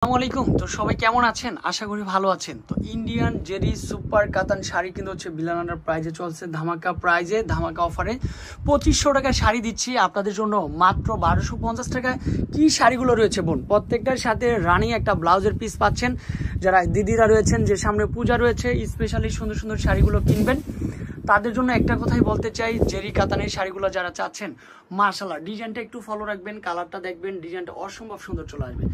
আসসালামু আলাইকুম। তো সবাই কেমন আছেন? আশা করি ভালো আছেন। তো ইন্ডিয়ান জেরি সুপার কাতান শাড়ি কিন্তু হচ্ছে বিলাল আন্ডার প্রাইজে চলছে, ধামাকা প্রাইজে, ধামাকা অফারে 2500 টাকায় শাড়ি দিচ্ছি আপনাদের জন্য মাত্র 1250 টাকায়। কি শাড়িগুলো রয়েছে বোন, প্রত্যেকটার সাথে রানি একটা ব্লাউজের পিস পাচ্ছেন। যারা দিদিরা রয়েছেন, যে সামনে পূজা রয়েছে, স্পেশালি সুন্দর সুন্দর শাড়িগুলো কিনবেন, তাদের জন্য একটা কথাই বলতে চাই, জেরি কাতানের শাড়িগুলো যারা চাচ্ছেন, মাশাআল্লাহ ডিজাইনটা একটু ফলো রাখবেন, কালারটা দেখবেন, ডিজাইনটা অসম্ভব সুন্দর চলে আসবে।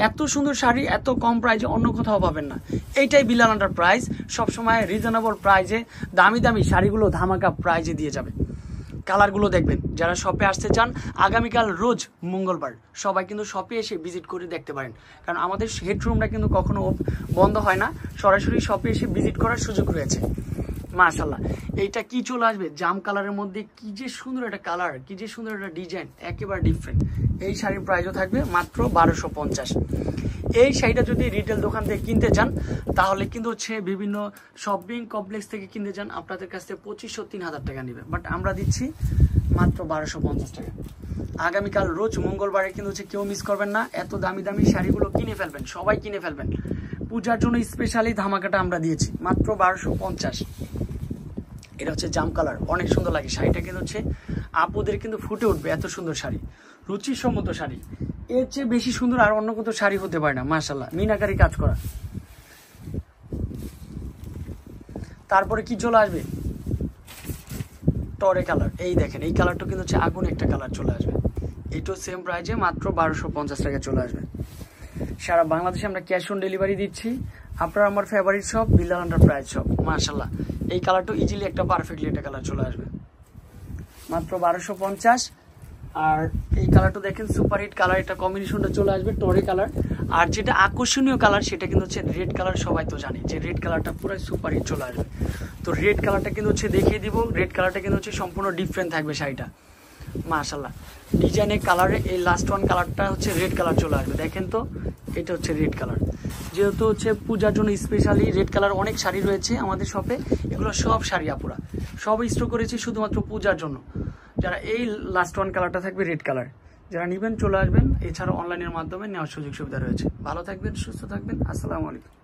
এত সুন্দর শাড়ি এত কম প্রাইজে অন্য কোথাও পাবেন না। এইটাই বিলাল আন্ডার প্রাইস, সবসময় রিজনেবল প্রাইজে দামি দামি শাড়িগুলো ধামাকা প্রাইজে দিয়ে যাবে। কালারগুলো দেখবেন, যারা শপে আসতে চান আগামীকাল রোজ মঙ্গলবার সবাই কিন্তু শপে এসে ভিজিট করে দেখতে পারেন, কারণ আমাদের হেডরুমটা কিন্তু কখনো বন্ধ হয় না, সরাসরি শপে এসে ভিজিট করার সুযোগ রয়েছে। মাশাআল্লাহ, এইটা কি চলে আসবে জাম কালারের মধ্যে, কি যে সুন্দর একটা কালার, কি যে সুন্দর একটা ডিজাইন, একেবারে ডিফারেন্ট। এই শাড়ির প্রাইসও থাকবে মাত্র 1250। এই শাড়িটা যদি রিটেল দোকান থেকে কিনতে চান তাহলে কিন্তু হচ্ছে বিভিন্ন শপিং কমপ্লেক্স থেকে কিনতে চান, আপনাদের কাছ থেকে 2500-3000 টাকা নেবে, বাট আমরা দিচ্ছি মাত্র 1250 টাকা। আগামীকাল রোজ মঙ্গলবারে কিন্তু হচ্ছে কেউ মিস করবেন না, এত দামি দামি শাড়িগুলো কিনে ফেলবেন, সবাই কিনে ফেলবেন। পূজার জন্য স্পেশালি ধামাকাটা আমরা দিয়েছি মাত্র 1250। এটা হচ্ছে জাম কালার, অনেক সুন্দর লাগে শাড়িটা, কিন্তু হচ্ছে আপুদের কিন্তু ফুটে উঠবে, এত সুন্দর শাড়ি, রুচিসম্মত শাড়ি। এর চেয়ে বেশি সুন্দর আর অন্য কোনো শাড়ি হতে পারে না। মাশাআল্লাহ, মিনাকারি কাজ করা। তারপরে কি চলে আসবে, টরে কালার। এই দেখেন, এই কালারটা কিন্তু হচ্ছে আগুন একটা কালার চলে আসবে। এইটাও সেম প্রাইজে মাত্র 1250 টাকা চলে আসবে। সারা বাংলাদেশে আমরা ক্যাশ অন ডেলিভারি দিচ্ছি। আপনার আমার favourite shop Bilal under prize shop. মাশাআল্লাহ, এই কালারটা ইজিলি একটা পারফেক্টলি একটা কালার চলে আসবে মাত্র 1250। আর এই কালারটা দেখেন সুপার হিট কালার, এটা কম্বিনেশনটা চলে আসবে টরে কালার। আর যেটা আকর্ষণীয় কালার সেটা কিন্তু হচ্ছে রেড কালার। সবাই তো জানি যে রেড কালারটা পুরো সুপার হিট চলে আসবে। তো রেড কালারটা কিন্তু হচ্ছে দেখিয়ে দিব, রেড কালারটা কিন্তু হচ্ছে সম্পূর্ণ ডিফারেন্ট থাকবে শাড়িটা। মাশাআল্লাহ, ডিজাইনের কালারে এই লাস্ট ওয়ান কালারটা হচ্ছে রেড কালার চলে আসবে। দেখেন তো, এটা হচ্ছে রেড কালার। যেহেতু হচ্ছে পূজার জন্য স্পেশালি রেড কালার অনেক শাড়ি রয়েছে আমাদের শপে, এগুলো সব শাড়ি আপুরা সব স্টক করেছি শুধুমাত্র পূজার জন্য। যারা এই লাস্ট ওয়ান কালারটা থাকবে রেড কালার, যারা নেবেন চলে আসবেন। এছাড়া অনলাইনের মাধ্যমে নেওয়ার সুযোগ সুবিধা রয়েছে। ভালো থাকবেন, সুস্থ থাকবেন। আসসালামু আলাইকুম।